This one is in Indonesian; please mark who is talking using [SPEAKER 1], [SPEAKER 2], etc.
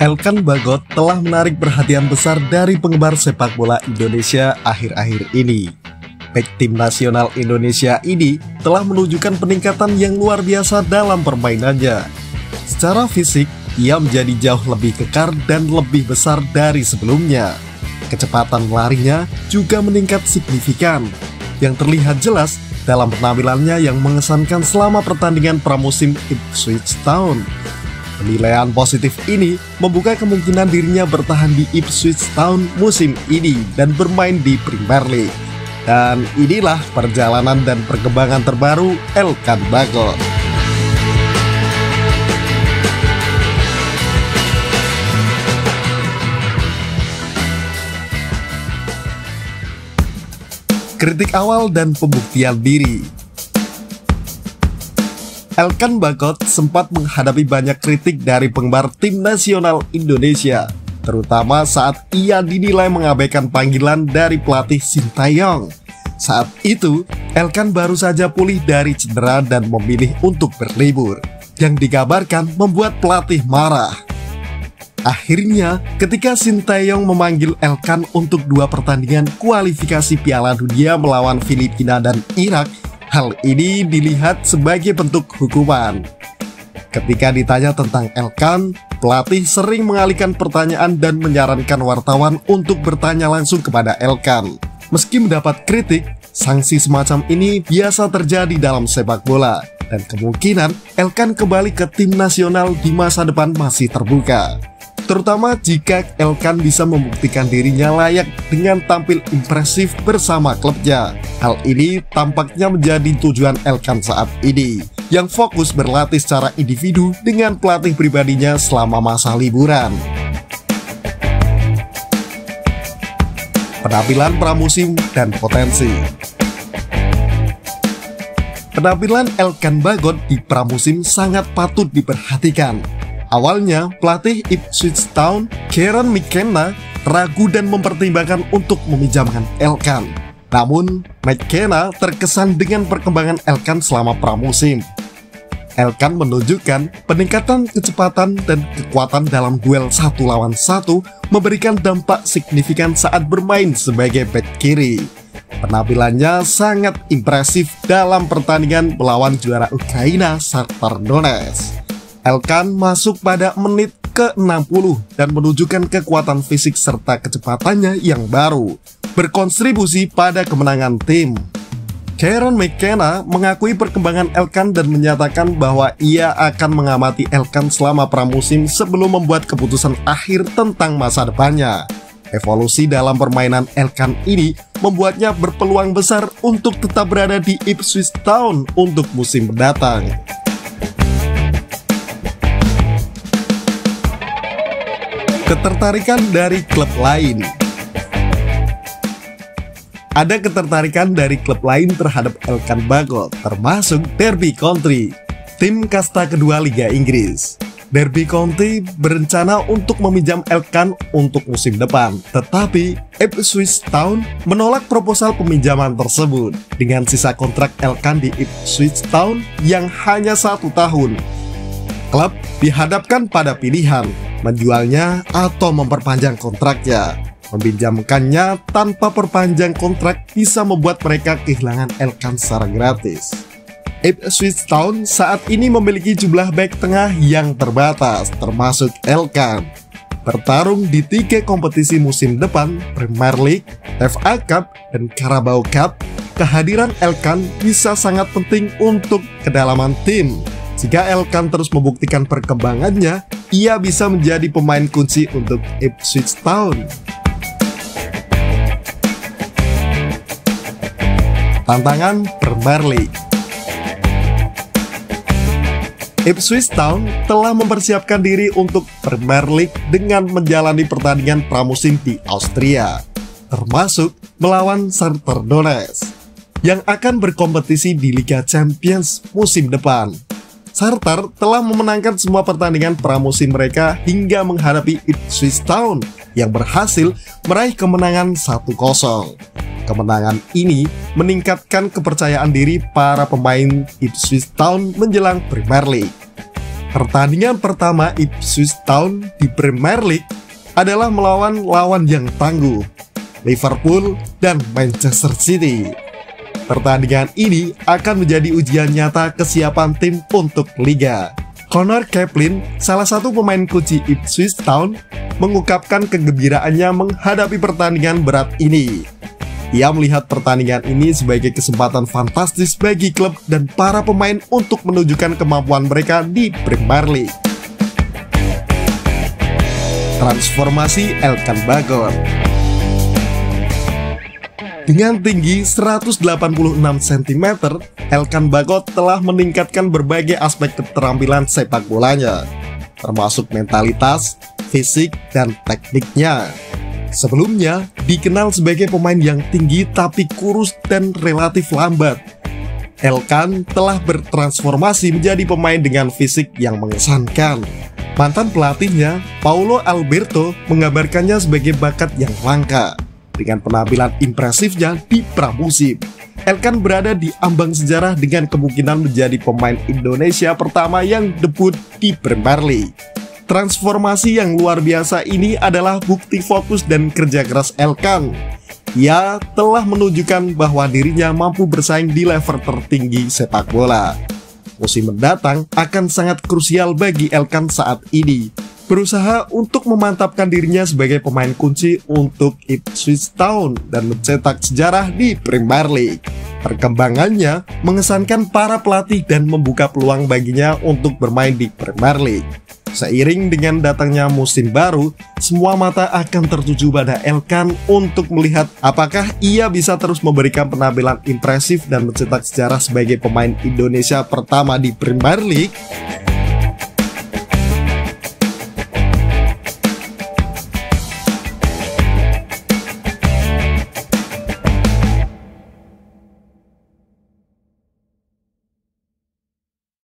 [SPEAKER 1] Elkan Bagot telah menarik perhatian besar dari penggemar sepak bola Indonesia akhir-akhir ini. Bek tim nasional Indonesia ini telah menunjukkan peningkatan yang luar biasa dalam permainannya. Secara fisik, ia menjadi jauh lebih kekar dan lebih besar dari sebelumnya. Kecepatan larinya juga meningkat signifikan, yang terlihat jelas dalam penampilannya yang mengesankan selama pertandingan pramusim Ipswich Town. Penilaian positif ini membuka kemungkinan dirinya bertahan di Ipswich Town musim ini dan bermain di Premier League. Dan inilah perjalanan dan perkembangan terbaru Elkan Bagot. Kritik awal dan pembuktian diri. Elkan Bagot sempat menghadapi banyak kritik dari penggemar tim nasional Indonesia, terutama saat ia dinilai mengabaikan panggilan dari pelatih Sintayong. Saat itu, Elkan baru saja pulih dari cedera dan memilih untuk berlibur, yang dikabarkan membuat pelatih marah. Akhirnya, ketika Sintayong memanggil Elkan untuk 2 pertandingan kualifikasi Piala Dunia melawan Filipina dan Irak, hal ini dilihat sebagai bentuk hukuman. Ketika ditanya tentang Elkan, pelatih sering mengalihkan pertanyaan dan menyarankan wartawan untuk bertanya langsung kepada Elkan. Meski mendapat kritik, sanksi semacam ini biasa terjadi dalam sepak bola, dan kemungkinan Elkan kembali ke tim nasional di masa depan masih terbuka. Terutama jika Elkan bisa membuktikan dirinya layak dengan tampil impresif bersama klubnya. Hal ini tampaknya menjadi tujuan Elkan saat ini, yang fokus berlatih secara individu dengan pelatih pribadinya selama masa liburan. Penampilan pramusim dan potensi. Penampilan Elkan Bagot di pramusim sangat patut diperhatikan. Awalnya, pelatih Ipswich Town, Kieran McKenna, ragu dan mempertimbangkan untuk meminjamkan Elkan. Namun, McKenna terkesan dengan perkembangan Elkan selama pramusim. Elkan menunjukkan peningkatan kecepatan dan kekuatan dalam duel 1 lawan 1, memberikan dampak signifikan saat bermain sebagai bek kiri. Penampilannya sangat impresif dalam pertandingan melawan juara Ukraina, Shakhtar Donetsk. Elkan masuk pada menit ke-60 dan menunjukkan kekuatan fisik serta kecepatannya yang baru, berkontribusi pada kemenangan tim. Kieran McKenna mengakui perkembangan Elkan dan menyatakan bahwa ia akan mengamati Elkan selama pramusim sebelum membuat keputusan akhir tentang masa depannya. Evolusi dalam permainan Elkan ini membuatnya berpeluang besar untuk tetap berada di Ipswich Town untuk musim mendatang. Ketertarikan dari klub lain. Ada ketertarikan dari klub lain terhadap Elkan Bagot, termasuk Derby County, tim kasta kedua Liga Inggris. Derby County berencana untuk meminjam Elkan untuk musim depan, tetapi Ipswich Town menolak proposal peminjaman tersebut dengan sisa kontrak Elkan di Ipswich Town yang hanya 1 tahun. Klub dihadapkan pada pilihan menjualnya atau memperpanjang kontraknya. Meminjamkannya tanpa perpanjang kontrak bisa membuat mereka kehilangan Elkan secara gratis. Ipswich Town saat ini memiliki jumlah bek tengah yang terbatas, termasuk Elkan. Bertarung di 3 kompetisi musim depan, Premier League, FA Cup, dan Carabao Cup, kehadiran Elkan bisa sangat penting untuk kedalaman tim. Jika Elkan terus membuktikan perkembangannya, ia bisa menjadi pemain kunci untuk Ipswich Town. Tantangan Premier League. Ipswich Town telah mempersiapkan diri untuk Premier League dengan menjalani pertandingan pramusim di Austria, termasuk melawan Shakhtar Donetsk, yang akan berkompetisi di Liga Champions musim depan. Shakhtar telah memenangkan semua pertandingan pramusim mereka hingga menghadapi Ipswich Town yang berhasil meraih kemenangan 1-0. Kemenangan ini meningkatkan kepercayaan diri para pemain Ipswich Town menjelang Premier League. Pertandingan pertama Ipswich Town di Premier League adalah melawan lawan yang tangguh, Liverpool dan Manchester City. Pertandingan ini akan menjadi ujian nyata kesiapan tim untuk Liga. Connor Kaplan, salah satu pemain kunci Ipswich Town, mengungkapkan kegembiraannya menghadapi pertandingan berat ini. Ia melihat pertandingan ini sebagai kesempatan fantastis bagi klub dan para pemain untuk menunjukkan kemampuan mereka di Premier League. Transformasi Elkan Bagot. Dengan tinggi 186 cm, Elkan Bagot telah meningkatkan berbagai aspek keterampilan sepak bolanya, termasuk mentalitas, fisik, dan tekniknya. Sebelumnya, dikenal sebagai pemain yang tinggi tapi kurus dan relatif lambat. Elkan telah bertransformasi menjadi pemain dengan fisik yang mengesankan. Mantan pelatihnya, Paulo Alberto, menggambarkannya sebagai bakat yang langka. Dengan penampilan impresifnya di pramusim, Elkan berada di ambang sejarah dengan kemungkinan menjadi pemain Indonesia pertama yang debut di Premier League. Transformasi yang luar biasa ini adalah bukti fokus dan kerja keras Elkan. Ia telah menunjukkan bahwa dirinya mampu bersaing di level tertinggi sepak bola. Musim mendatang akan sangat krusial bagi Elkan saat ini, berusaha untuk memantapkan dirinya sebagai pemain kunci untuk Ipswich Town dan mencetak sejarah di Premier League. Perkembangannya mengesankan para pelatih dan membuka peluang baginya untuk bermain di Premier League. Seiring dengan datangnya musim baru, semua mata akan tertuju pada Elkan untuk melihat apakah ia bisa terus memberikan penampilan impresif dan mencetak sejarah sebagai pemain Indonesia pertama di Premier League.